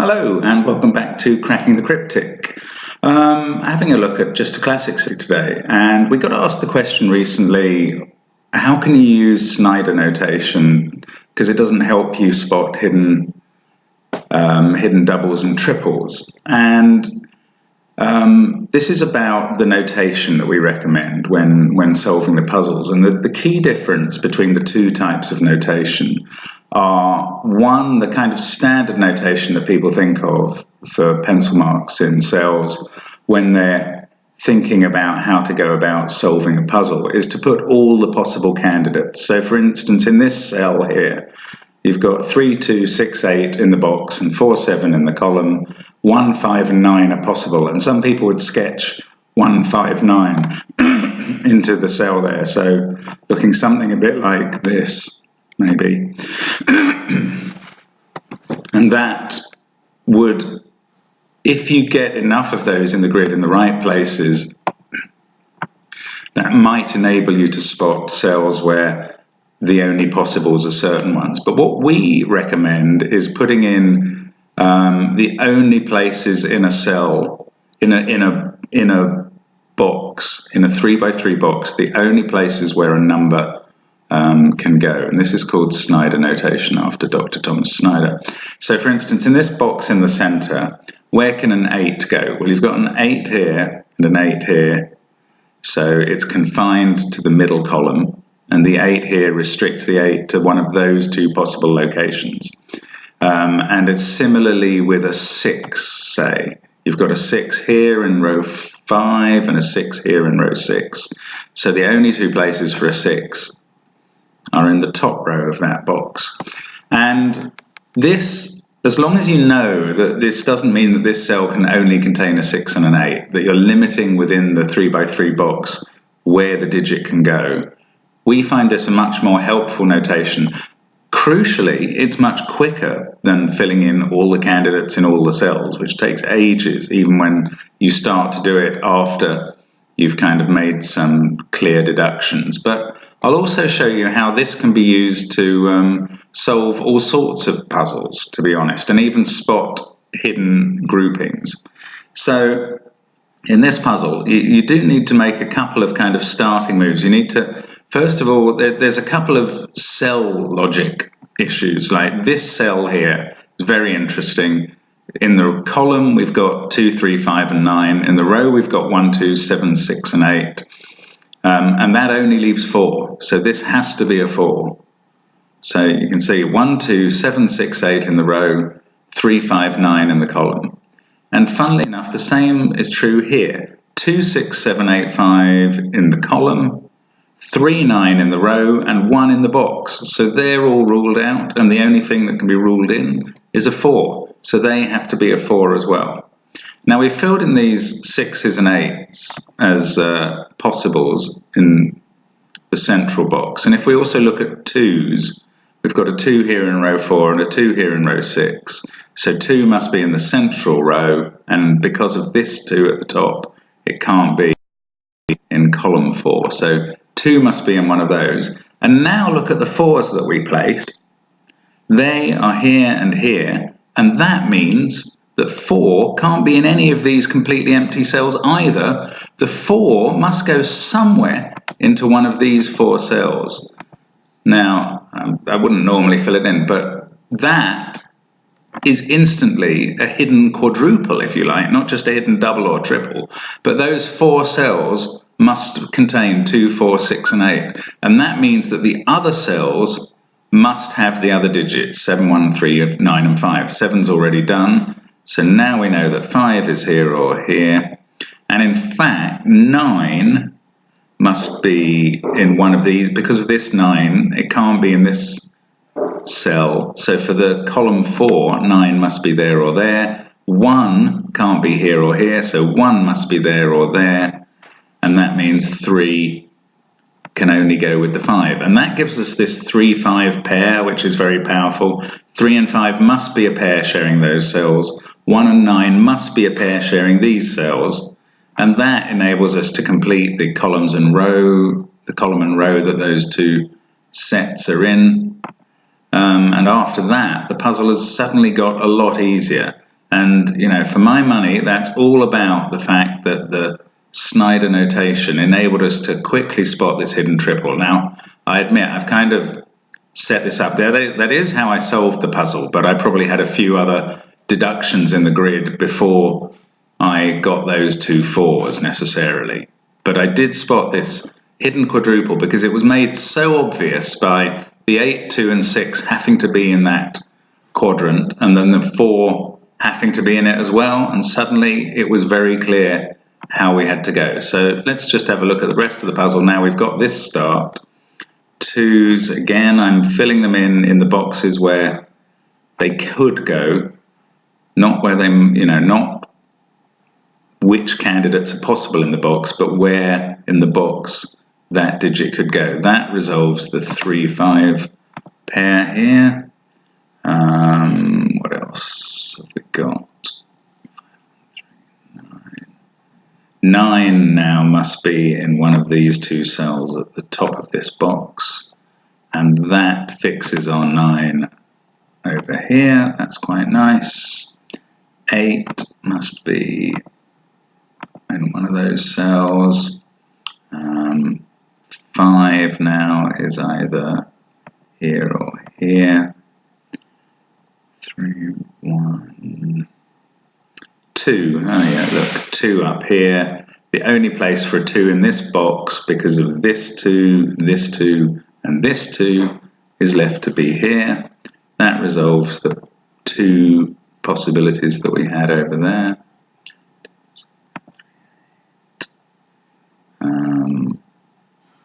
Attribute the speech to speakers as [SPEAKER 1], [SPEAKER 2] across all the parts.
[SPEAKER 1] Hello and welcome back to Cracking the Cryptic. Having a look at just a classic today, and we got asked the question recently, how can you use Snyder notation because it doesn't help you spot hidden doubles and triples. And this is about the notation that we recommend when solving the puzzles. And the key difference between the two types of notation are, one, the kind of standard notation that people think of for pencil marks in cells when they're thinking about how to go about solving a puzzle, is to put all the possible candidates. So for instance, in this cell here, you've got 3, 2, 6, 8 in the box and 4, 7 in the column. 1, 5 and 9 are possible, and some people would sketch 1, 5, 9 into the cell there, so looking something a bit like this maybe. And that would, if you get enough of those in the grid in the right places, that might enable you to spot cells where the only possibles are certain ones. But what we recommend is putting in the only places in a cell, in a box, in a 3x3 box, the only places where a number can go. And this is called Snyder notation after Dr. Thomas Snyder. So for instance, in this box in the center, where can an 8 go? Well, you've got an 8 here and an 8 here. So it's confined to the middle column, and the 8 here restricts the 8 to one of those two possible locations. And it's similarly with a 6, say. You've got a 6 here in row 5 and a 6 here in row 6. So the only two places for a 6 are in the top row of that box. And this, as long as you know that this doesn't mean that this cell can only contain a 6 and an 8, that you're limiting within the 3x3 box where the digit can go, we find this a much more helpful notation. Crucially, it's much quicker than filling in all the candidates in all the cells, which takes ages, even when you start to do it after you've kind of made some clear deductions. But I'll also show you how this can be used to solve all sorts of puzzles, to be honest, and even spot hidden groupings. So in this puzzle, you do need to make a couple of kind of starting moves. You need to, first of all, there's a couple of cell logic issues, like this cell here is very interesting. In the column, we've got 2, 3, 5, and 9. In the row, we've got 1, 2, 7, 6, and 8. And that only leaves 4. So this has to be a 4. So you can see 1, 2, 7, 6, 8 in the row, 3, 5, 9 in the column. And funnily enough, the same is true here. 2, 6, 7, 8, 5 in the column, 3, 9 in the row, and 1 in the box. So they're all ruled out, and the only thing that can be ruled in is a 4. So they have to be a 4 as well. Now we've filled in these 6s and 8s as possibles in the central box. And if we also look at 2s, we've got a 2 here in row 4 and a 2 here in row 6. So 2 must be in the central row, and because of this 2 at the top, it can't be in column 4. So 2 must be in one of those. And now look at the 4s that we placed. They are here and here, and that means that 4 can't be in any of these completely empty cells either. The 4 must go somewhere into one of these 4 cells. Now, I wouldn't normally fill it in, but that is instantly a hidden quadruple, if you like, not just a hidden double or triple, but those 4 cells must contain 2, 4, 6, and 8. And that means that the other cells must have the other digits, 7, 1, 3, 9, and 5. 7's already done, so now we know that 5 is here or here. And in fact, 9 must be in one of these. Because of this 9, it can't be in this cell. So for the column 4, 9 must be there or there. 1 can't be here or here, so 1 must be there or there. And that means 3 can only go with the 5. And that gives us this 3-5 pair, which is very powerful. 3 and 5 must be a pair sharing those cells. 1 and 9 must be a pair sharing these cells. And that enables us to complete the columns and row, the column and row that those two sets are in. And after that, the puzzle has suddenly got a lot easier. And, for my money, that's all about the fact that the Snyder notation enabled us to quickly spot this hidden triple. Now, I admit, I've kind of set this up there. That is how I solved the puzzle, but I probably had a few other deductions in the grid before I got those 2 4s necessarily. But I did spot this hidden quadruple because it was made so obvious by the 8, 2, and 6 having to be in that quadrant, and then the 4 having to be in it as well, and suddenly it was very clear how we had to go. So let's just have a look at the rest of the puzzle. Now we've got this start. 2s, again, I'm filling them in the boxes where they could go, not where they, not which candidates are possible in the box, but where in the box that digit could go. That resolves the 3, 5 pair here. What else have we got? 9 now must be in one of these 2 cells at the top of this box, and that fixes our 9 over here. That's quite nice. 8 must be in one of those cells. 5 now is either here or here. 3, 1, 2. Oh yeah, look, 2 up here. The only place for a 2 in this box, because of this 2, and this 2, is left to be here. That resolves the 2 possibilities that we had over there.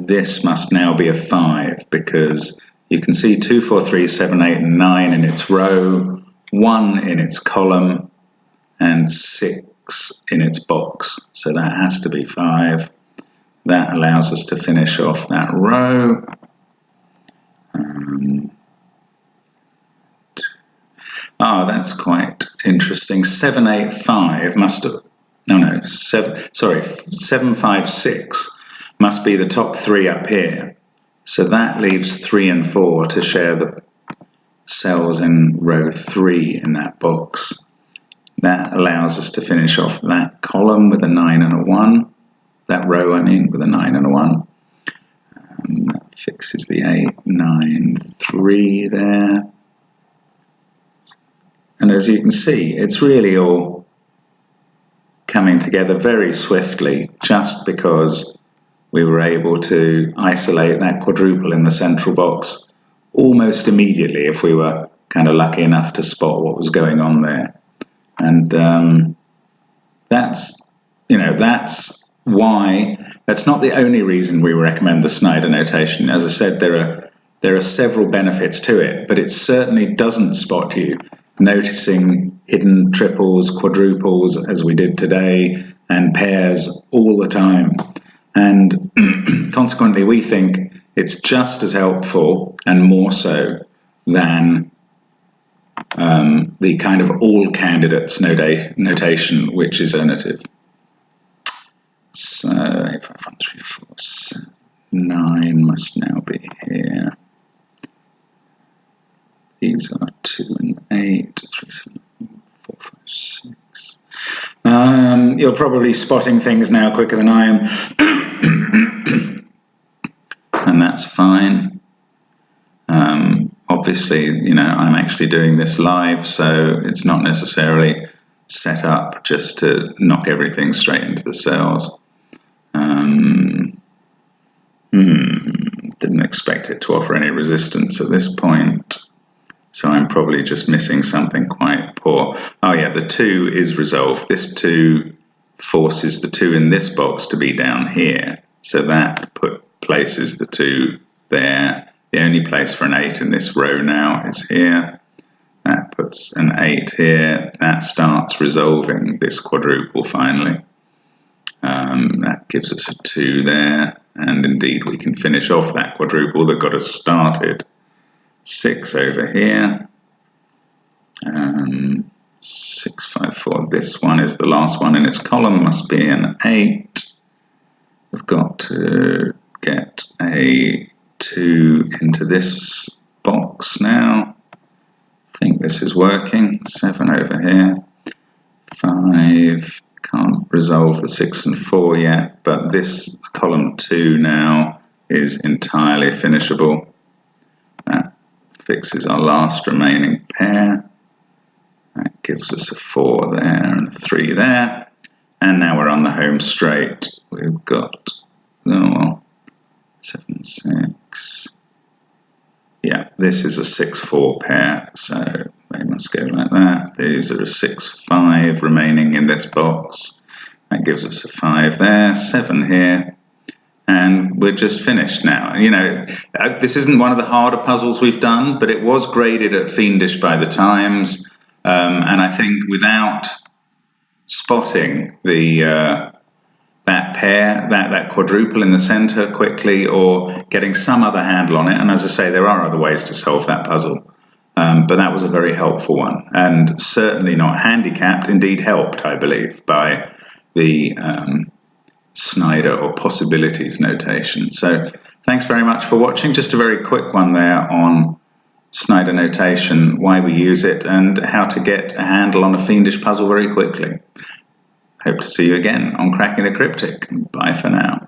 [SPEAKER 1] This must now be a 5, because you can see 2, 4, 3, 7, 8, and 9 in its row, 1 in its column, and 6 in its box. So that has to be 5. That allows us to finish off that row. That's quite interesting. 7, 8, 5 must have... No, 7, 5, 6 must be the top 3 up here. So that leaves 3 and 4 to share the cells in row 3 in that box. That allows us to finish off that column with a 9 and a 1. That row, with a 9 and a 1. That fixes the 8, 9, 3 there. And as you can see, it's really all coming together very swiftly, just because we were able to isolate that quadruple in the central box almost immediately if we were kind of lucky enough to spot what was going on there. And that's why, that's not the only reason we recommend the Snyder notation. As I said, there are several benefits to it, but it certainly doesn't spot you noticing hidden triples, quadruples, as we did today, and pairs all the time. And consequently, we think it's just as helpful, and more so, than the kind of all candidates notation, which is alternative. So 8, 5, 1, 3, 4, 7, 9 must now be here. These are 2 and 8, 3, 7, 4, 5, 6. You're probably spotting things now quicker than I am, and that's fine. Obviously, I'm actually doing this live, so it's not necessarily set up just to knock everything straight into the cells. Didn't expect it to offer any resistance at this point, so I'm probably just missing something quite poor. Oh yeah, the 2 is resolved. This 2 forces the 2 in this box to be down here, so that places the 2 there. The only place for an 8 in this row now is here. That puts an 8 here. That starts resolving this quadruple finally. That gives us a 2 there, and indeed we can finish off that quadruple that got us started. 6 over here. 6, 5, 4. This one is the last one in its column, must be an 8. We've got to get a 2 into this box now. I think this is working. 7 over here. 5. Can't resolve the 6 and 4 yet, but this column 2 now is entirely finishable. That fixes our last remaining pair. That gives us a 4 there and a 3 there. And now we're on the home straight. We've got 7, 6. Yeah, this is a 6-4 pair, so they must go like that. These are a 6-5 remaining in this box. That gives us a 5 there, 7 here, and we're just finished now. You know, this isn't one of the harder puzzles we've done, but it was graded at Fiendish by the Times, and I think without spotting the that pair, that quadruple in the center quickly, or getting some other handle on it. And as I say, there are other ways to solve that puzzle. But that was a very helpful one, and certainly not handicapped, indeed helped, I believe, by the Snyder or possibilities notation. So thanks very much for watching. Just a very quick one there on Snyder notation, why we use it, and how to get a handle on a Fiendish puzzle very quickly. Hope to see you again on Cracking the Cryptic. Bye for now.